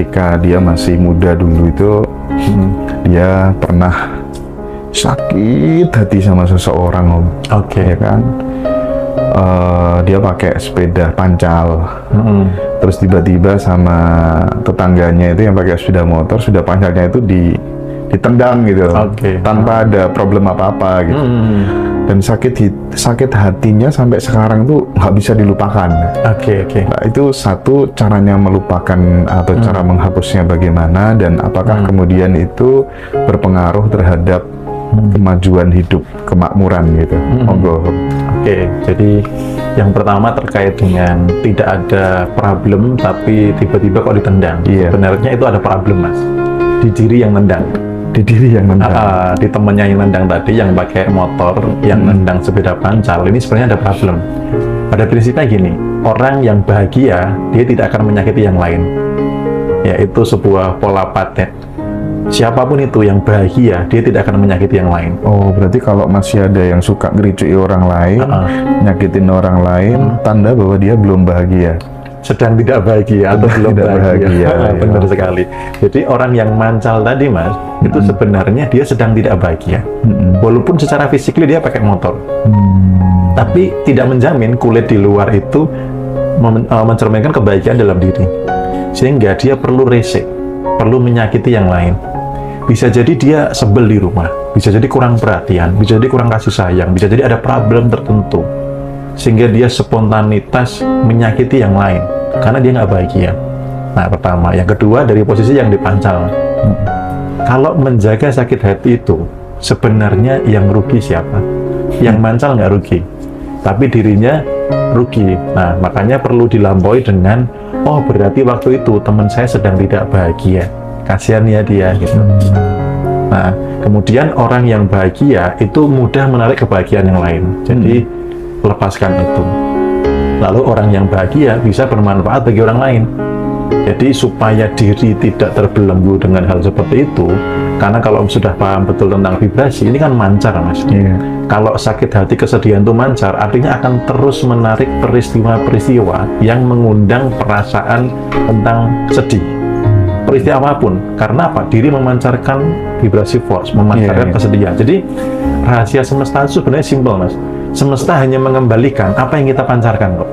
ketika dia masih muda dulu itu dia pernah sakit hati sama seseorang, Om. Oke. Ya kan? Dia pakai sepeda pancal, terus tiba-tiba sama tetangganya itu yang pakai sepeda motor, sepeda pancalnya itu ditendang gitu, tanpa ada problem apa-apa gitu. Dan sakit hatinya sampai sekarang tuh nggak bisa dilupakan. Nah, itu satu caranya melupakan atau cara menghapusnya bagaimana, dan apakah kemudian itu berpengaruh terhadap kemajuan hidup, kemakmuran gitu. Monggo. Jadi yang pertama terkait dengan tidak ada problem tapi tiba-tiba kok ditendang. Sebenarnya itu ada problem, Mas, di diri yang nendang. Di diri yang nendang. Di temennya yang nendang tadi, yang pakai motor, yang nendang sepeda pancal, ini sebenarnya ada problem. Pada prinsipnya gini, orang yang bahagia dia tidak akan menyakiti yang lain. Yaitu sebuah pola paten. Siapapun itu yang bahagia, dia tidak akan menyakiti yang lain. Oh, berarti kalau masih ada yang suka ngericui orang lain, nyakitin orang lain, tanda bahwa dia belum bahagia. Sedang tidak bahagia atau belum bahagia. Benar ya. sekali. Jadi orang yang mancal tadi, Mas, itu sebenarnya dia sedang tidak bahagia. Walaupun secara fisik dia pakai motor. Tapi tidak menjamin kulit di luar itu mencerminkan kebahagiaan dalam diri. Sehingga dia perlu resik, perlu menyakiti yang lain. Bisa jadi dia sebel di rumah, bisa jadi kurang perhatian, bisa jadi kurang kasih sayang, bisa jadi ada problem tertentu, sehingga dia spontanitas menyakiti yang lain, karena dia nggak bahagia. Nah, pertama. Yang kedua, dari posisi yang dipancal. Kalau menjaga sakit hati itu, sebenarnya yang rugi siapa? Yang mancal nggak rugi, tapi dirinya rugi. Nah, makanya perlu dilampaui dengan, oh berarti waktu itu teman saya sedang tidak bahagia. Kasihan ya dia gitu. Nah, kemudian orang yang bahagia itu mudah menarik kebahagiaan yang lain. Jadi lepaskan itu. Lalu orang yang bahagia bisa bermanfaat bagi orang lain. Jadi supaya diri tidak terbelenggu dengan hal seperti itu, karena kalau sudah paham betul tentang vibrasi, ini kan mancar, Mas. Kalau sakit hati, kesedihan itu mancar, artinya akan terus menarik peristiwa-peristiwa yang mengundang perasaan tentang sedih. Peristiwa apapun, karena apa? Diri memancarkan vibrasi force, memancarkan kesedihan. Jadi rahasia semesta itu sebenarnya simpel, Mas. Semesta hanya mengembalikan apa yang kita pancarkan kok.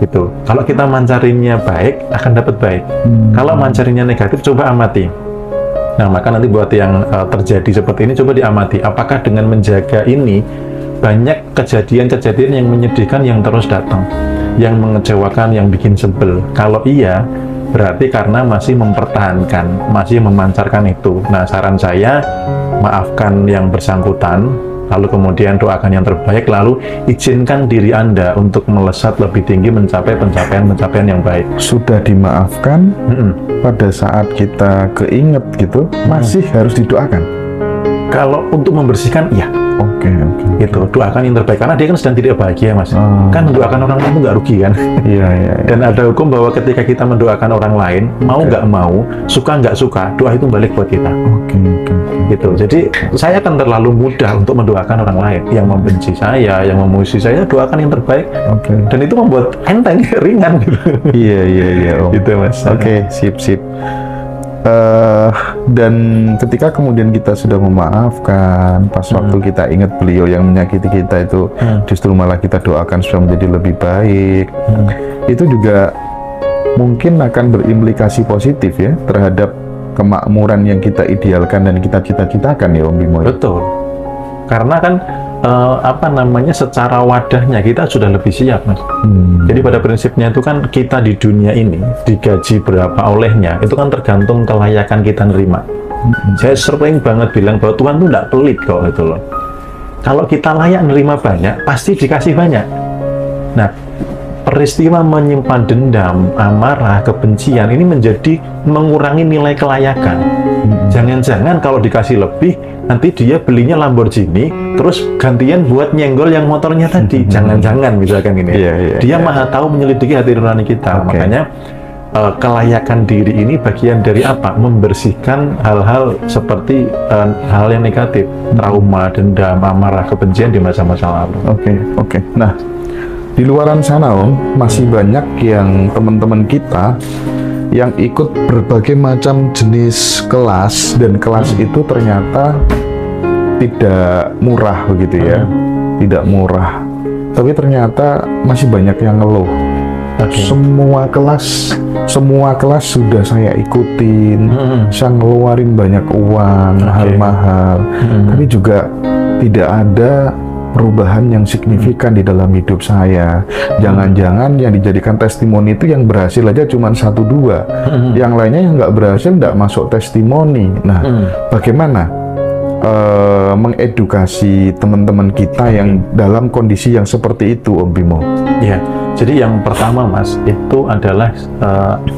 Gitu. Kalau kita mancarinnya baik, akan dapat baik. Kalau mancarinnya negatif, coba amati. Nah, maka nanti buat yang terjadi seperti ini, coba diamati. Apakah dengan menjaga ini, banyak kejadian-kejadian yang menyedihkan yang terus datang, yang mengecewakan, yang bikin sebel. Kalau iya, berarti karena masih mempertahankan, masih memancarkan itu. Nah, saran saya, maafkan yang bersangkutan, lalu kemudian doakan yang terbaik, lalu izinkan diri Anda untuk melesat lebih tinggi, mencapai pencapaian-pencapaian yang baik. Sudah dimaafkan, pada saat kita keinget gitu, masih harus didoakan? Kalau untuk membersihkan, iya. Gitu, doakan yang terbaik, karena dia kan sedang tidak bahagia, Mas. Kan mendoakan orang lain itu nggak rugi kan? Dan ada hukum bahwa ketika kita mendoakan orang lain, mau nggak mau, suka nggak suka, doa itu balik buat kita. Gitu. Jadi saya akan terlalu mudah untuk mendoakan orang lain yang membenci saya, yang memusuhi saya, doakan yang terbaik. Dan itu membuat enteng, ringan gitu. Iya, Om. Gitu, Mas. Sip. Dan ketika kemudian kita sudah memaafkan, pas waktu kita ingat beliau yang menyakiti kita itu, justru malah kita doakan supaya menjadi lebih baik, itu juga mungkin akan berimplikasi positif ya terhadap kemakmuran yang kita idealkan dan kita cita-citakan ya, Om Bimo. Betul. Karena kan secara wadahnya kita sudah lebih siap, Mas. Jadi pada prinsipnya itu kan kita di dunia ini digaji berapa olehnya itu kan tergantung kelayakan kita nerima. Saya sering banget bilang bahwa Tuhan tuh nggak pelit kok gitu loh. Kalau kita layak nerima banyak, pasti dikasih banyak. Nah, peristiwa menyimpan dendam, amarah, kebencian ini menjadi mengurangi nilai kelayakan. Jangan-jangan kalau dikasih lebih, nanti dia belinya Lamborghini, terus gantian buat nyenggol yang motornya tadi. Jangan-jangan misalkan gini. Dia maha tahu menyelidiki hati nurani kita. Makanya kelayakan diri ini bagian dari apa? Membersihkan hal-hal seperti hal yang negatif, trauma, dendam, amarah, kebencian di masa-masa lalu. Nah, di luaran sana, Om, masih banyak yang teman-teman kita yang ikut berbagai macam jenis kelas, dan kelas itu ternyata tidak murah begitu ya, tidak murah. Tapi ternyata masih banyak yang ngeluh. Semua kelas sudah saya ikutin, saya ngeluarin banyak uang, mahal-mahal, tapi juga tidak ada perubahan yang signifikan di dalam hidup saya. Jangan-jangan yang dijadikan testimoni itu yang berhasil aja cuma 1-2, yang lainnya yang nggak berhasil nggak masuk testimoni. Nah, bagaimana mengedukasi teman-teman kita yang dalam kondisi yang seperti itu, Om Bimo? Ya, jadi yang pertama Mas, itu adalah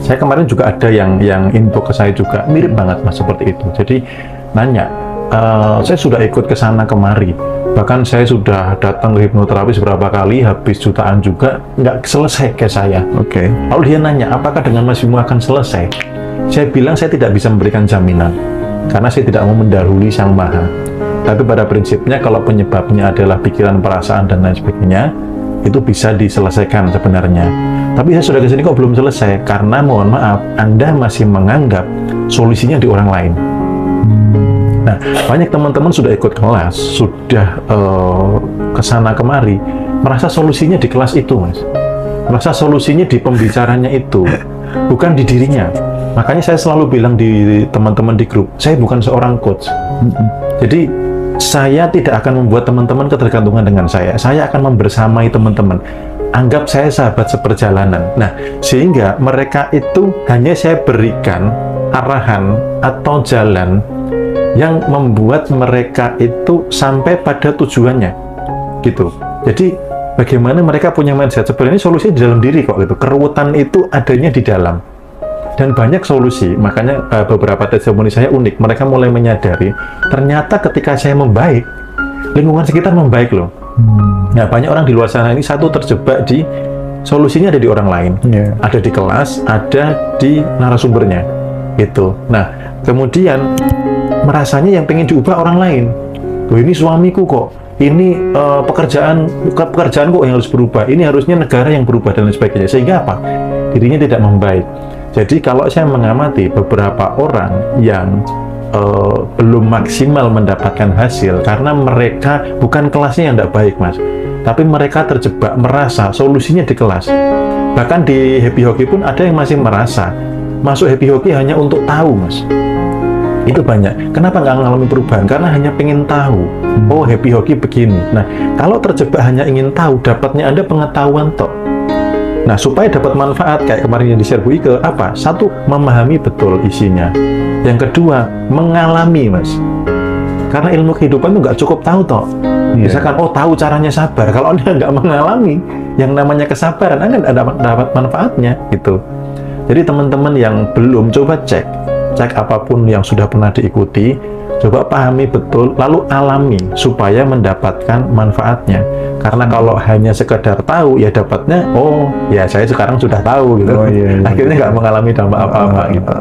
saya kemarin juga ada yang info ke saya juga mirip banget Mas seperti itu. Jadi nanya, saya sudah ikut ke sana kemari, bahkan saya sudah datang ke hipnoterapis beberapa kali, habis jutaan juga, nggak selesai ke saya. Lalu dia nanya, apakah dengan Mas Bimo akan selesai? Saya bilang saya tidak bisa memberikan jaminan, karena saya tidak mau mendahului Sang Maha. Tapi pada prinsipnya kalau penyebabnya adalah pikiran, perasaan, dan lain sebagainya, itu bisa diselesaikan sebenarnya. Tapi saya sudah kesini kok belum selesai, karena mohon maaf, Anda masih menganggap solusinya di orang lain. Nah, banyak teman-teman sudah ikut kelas, sudah kesana kemari, merasa solusinya di kelas itu, Mas. Merasa solusinya di pembicaranya itu, bukan di dirinya. Makanya saya selalu bilang di teman-teman di grup, saya bukan seorang coach. Jadi, saya tidak akan membuat teman-teman ketergantungan dengan saya. Saya akan membersamai teman-teman. Anggap saya sahabat seperjalanan. Nah, sehingga mereka itu hanya saya berikan arahan atau jalan yang membuat mereka itu sampai pada tujuannya, gitu. Jadi bagaimana mereka punya mindset, sebenarnya solusinya di dalam diri kok, gitu. Keruwetan itu adanya di dalam, dan banyak solusi. Makanya beberapa testimoni saya unik. Mereka mulai menyadari ternyata ketika saya membaik, lingkungan sekitar membaik loh. Nah, banyak orang di luar sana ini satu terjebak di solusinya ada di orang lain, ada di kelas, ada di narasumbernya, gitu. Nah, kemudian merasanya yang pengen diubah orang lain. Tuh, ini suamiku kok, ini pekerjaan kok yang harus berubah, ini harusnya negara yang berubah, dan lain sebagainya. Sehingga apa? Dirinya tidak membaik. Jadi kalau saya mengamati beberapa orang yang belum maksimal mendapatkan hasil, karena mereka bukan kelasnya yang tidak baik, Mas, tapi mereka terjebak merasa solusinya di kelas. Bahkan di Happy Hockey pun ada yang masih merasa masuk Happy Hockey hanya untuk tahu, Mas. Itu banyak. Kenapa nggak mengalami perubahan? Karena hanya pengen tahu. Oh, Happy Hockey begini. Nah, kalau terjebak hanya ingin tahu, dapatnya Anda pengetahuan toh. Nah, supaya dapat manfaat kayak kemarin yang di-share Bu Ike, apa? Satu, memahami betul isinya. Yang kedua, mengalami, Mas. Karena ilmu kehidupan itu nggak cukup tahu toh. Misalkan, oh tahu caranya sabar. Kalau Anda nggak mengalami yang namanya kesabaran, Anda nggak dapat manfaatnya, gitu. Jadi teman-teman yang belum, coba cek apapun yang sudah pernah diikuti, coba pahami betul, lalu alami supaya mendapatkan manfaatnya. Karena kalau hanya sekedar tahu, ya dapatnya, oh ya saya sekarang sudah tahu, gitu. Akhirnya nggak mengalami dampak apa-apa, gitu.